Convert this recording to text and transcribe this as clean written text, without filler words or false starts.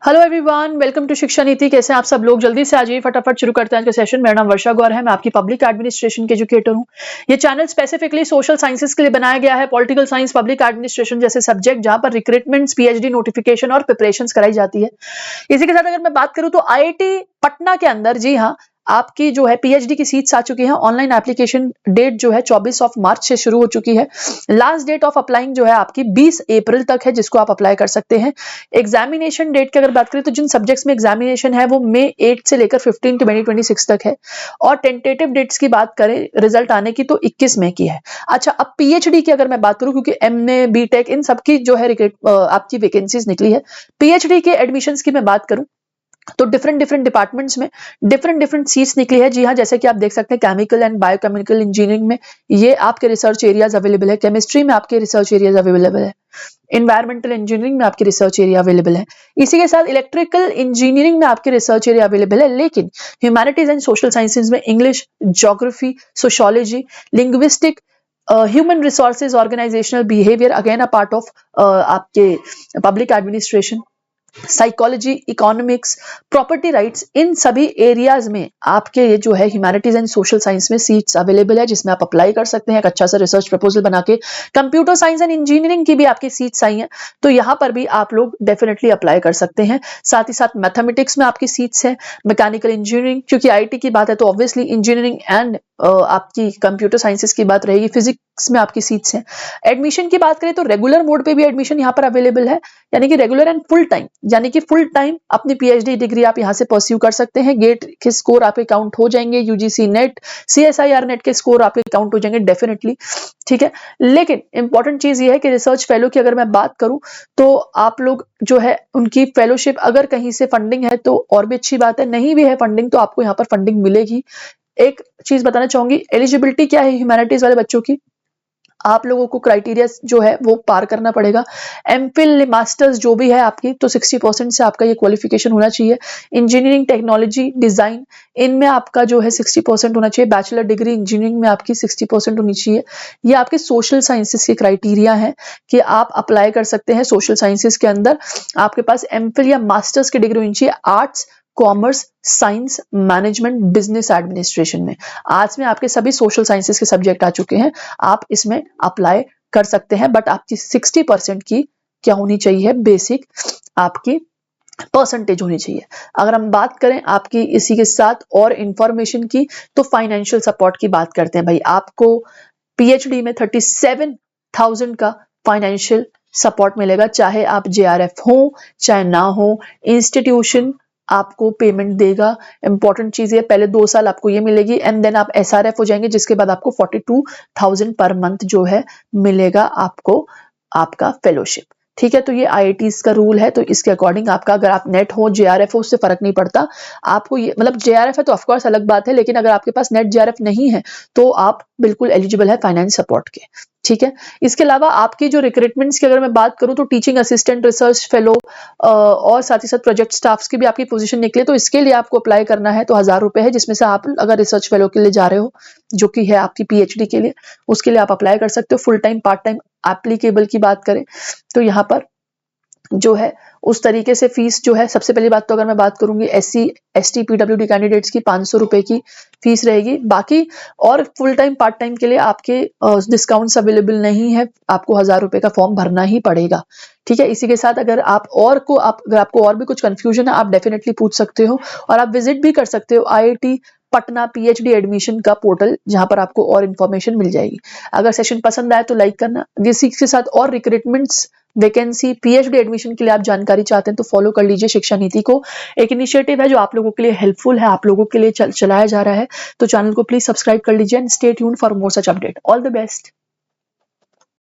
Hello everyone, welcome to शिक्षा नीति। कैसे हैं आप सब लोग? जल्दी से आ जाइए, फटाफट शुरू करते हैं आज का सेशन। मेरा नाम वर्षा गौर है, मैं आपकी पब्लिक एडमिनिस्ट्रेशन के एजुकेटर हूं। ये चैनल स्पेसिफिकली सोशल साइंसेज के लिए बनाया गया है। पॉलिटिकल साइंस, पब्लिक एडमिनिस्ट्रेशन जैसे सब्जेक्ट जहां पर रिक्रूटमेंट्स, पीएचडी नोटिफिकेशन और प्रिपरेशंस कराई जाती है। इसी के साथ अगर मैं बात करूं तो आईआईटी पटना के अंदर, जी हाँ, आपकी जो है पीएचडी की सीट्स आ चुकी हैं। ऑनलाइन एप्लीकेशन डेट जो है 24 मार्च से शुरू हो चुकी है। लास्ट डेट ऑफ अप्लाइंग जो है आपकी 20 अप्रैल तक है, जिसको आप अप्लाई कर सकते हैं। एग्जामिनेशन डेट की अगर बात करें तो जिन सब्जेक्ट्स में एग्जामिनेशन है वो मई 8 से लेकर 15 2026 तक है। और टेंटेटिव डेट्स की बात करें रिजल्ट आने की तो 21 मई की है। अच्छा, अब पीएचडी की अगर मैं बात करूं, क्योंकि एमए, बीटेक इन सबकी जो है आपकी वैकेंसीज निकली है। पीएचडी के एडमिशंस की मैं बात करूं तो डिफरेंट डिपार्टमेंट्स में डिफरेंट सीट्स निकली है। जी हाँ, जैसे कि आप देख सकते हैं केमिकल एंड बायोकेमिकल इंजीनियरिंग में ये आपके रिसर्च एरियाज अवेलेबल है। केमिस्ट्री में आपके रिसर्च एरियाज अवेलेबल है। इन्वायरमेंटल इंजीनियरिंग में आपकी रिसर्च एरिया अवेलेबल है। इसी के साथ इलेक्ट्रिकल इंजीनियरिंग में आपके रिसर्च एरिया अवेलेबल है। लेकिन ह्यूमैनिटीज एंड सोशल साइंसेज में English, geography, sociology, linguistic, human resources, organisational behaviour, again a part of आपके public administration, psychology, economics, property rights, इन सभी एरियाज में आपके ये जो है ह्यूमैनिटीज एंड सोशल साइंस में सीट्स अवेलेबल है, जिसमें आप अप्लाई कर सकते हैं एक अच्छा सा रिसर्च प्रपोजल बना के। कंप्यूटर साइंस एंड इंजीनियरिंग की भी आपकी सीट्स आई हैं, तो यहां पर भी आप लोग डेफिनेटली अप्लाई कर सकते हैं। साथ ही साथ मैथमेटिक्स में आपकी सीट्स है। मैकेनिकल इंजीनियरिंग, क्योंकि आईटी की बात है तो ऑब्वियसली इंजीनियरिंग एंड आपकी कंप्यूटर साइंसेस की बात रहेगी। फिजिक्स में आपकी सीट्स हैं। एडमिशन की बात करें तो रेगुलर मोड पे भी एडमिशन यहाँ पर अवेलेबल है, यानी कि रेगुलर एंड फुल टाइम, यानी कि फुल टाइम अपनी पीएचडी डिग्री आप यहां से परस्यू कर सकते हैं। गेट के स्कोर आपके काउंट हो जाएंगे, यूजीसी नेट, सीएसआईआर नेट के स्कोर आपके काउंट हो जाएंगे डेफिनेटली, ठीक है। लेकिन इंपॉर्टेंट चीज ये है कि रिसर्च फेलो की अगर मैं बात करूं तो आप लोग जो है उनकी फेलोशिप अगर कहीं से फंडिंग है तो और भी अच्छी बात है, नहीं भी है फंडिंग तो आपको यहाँ पर फंडिंग मिलेगी। एक चीज बताना चाहूंगी, एलिजिबिलिटी क्या है ह्यूमैनिटीज वाले बच्चों की। आप लोगों को क्राइटेरिया जो है वो पार करना पड़ेगा। एमफिल, मास्टर्स जो भी है आपकी, तो 60% से आपका ये क्वालिफिकेशन होना चाहिए। इंजीनियरिंग, टेक्नोलॉजी, डिजाइन, इनमें आपका जो है 60% होना चाहिए। बैचलर डिग्री इंजीनियरिंग में आपकी 60% होनी चाहिए। ये आपके सोशल साइंसेस के क्राइटेरिया है कि आप अप्लाई कर सकते हैं सोशल साइंसेस के अंदर। आपके पास एमफिल या मास्टर्स की डिग्री होनी चाहिए arts, commerce, science, management, business administration में। आर्ट्स में आपके सभी सोशल साइंसेस के सब्जेक्ट आ चुके हैं, आप इसमें अप्लाई कर सकते हैं। बट आपकी 60% की क्या होनी चाहिए, बेसिक आपकी परसेंटेज होनी चाहिए। अगर हम बात करें आपकी इसी के साथ और इंफॉर्मेशन की, तो फाइनेंशियल सपोर्ट की बात करते हैं। भाई, आपको पीएचडी में 37,000 का फाइनेंशियल सपोर्ट मिलेगा, चाहे आप जेआरएफ हो चाहे ना हो, इंस्टीट्यूशन आपको पेमेंट देगा। इंपॉर्टेंट चीज है, पहले 2 साल आपको ये मिलेगी एंड देन आप एसआरएफ हो जाएंगे, जिसके बाद आपको 42,000 पर मंथ जो है मिलेगा आपको आपका फेलोशिप, ठीक है। तो ये आईआईटीज का रूल है, तो इसके अकॉर्डिंग आपका, अगर आप नेट हो, जेआरएफ हो, उससे फर्क नहीं पड़ता आपको। ये मतलब जेआरएफ है तो ऑफकोर्स अलग बात है, लेकिन अगर आपके पास नेट जेआरएफ नहीं है तो आप बिल्कुल एलिजिबल है फाइनेंस सपोर्ट के, ठीक है। इसके अलावा आपकी जो रिक्रूटमेंट्स की अगर मैं बात करूं तो टीचिंग असिस्टेंट, रिसर्च फेलो और साथ ही साथ प्रोजेक्ट स्टाफ्स की भी आपकी पोजीशन निकले, तो इसके लिए आपको अप्लाई करना है तो 1000 रुपए है, जिसमें से आप अगर रिसर्च फेलो के लिए जा रहे हो जो कि है आपकी पीएचडी के लिए, उसके लिए आप अप्लाई कर सकते हो। Full time, part time applicable की बात करें तो यहाँ पर जो है उस तरीके से फीस जो है, सबसे पहली बात तो अगर मैं बात करूंगी एससी, एसटी, पीडब्ल्यूडी कैंडिडेट्स की 500 रुपए की फीस रहेगी। बाकी और फुल टाइम, पार्ट टाइम के लिए आपके डिस्काउंट्स अवेलेबल नहीं है, आपको 1000 रुपए का फॉर्म भरना ही पड़ेगा, ठीक है। इसी के साथ अगर आपको और भी कुछ कंफ्यूजन है, आप डेफिनेटली पूछ सकते हो और आप विजिट भी कर सकते हो आईआईटी पटना पीएचडी एडमिशन का पोर्टल, जहां पर आपको और इंफॉर्मेशन मिल जाएगी। अगर सेशन पसंद आए तो लाइक करना। इसी के साथ और रिक्रूटमेंट्स, वैकेंसी, पीएचडी एडमिशन के लिए आप जानकारी चाहते हैं तो फॉलो कर लीजिए शिक्षा नीति को। एक इनिशिएटिव है जो आप लोगों के लिए हेल्पफुल है, आप लोगों के लिए चलाया जा रहा है, तो चैनल को प्लीज सब्सक्राइब कर लीजिए and stay tuned for more such update. All the best.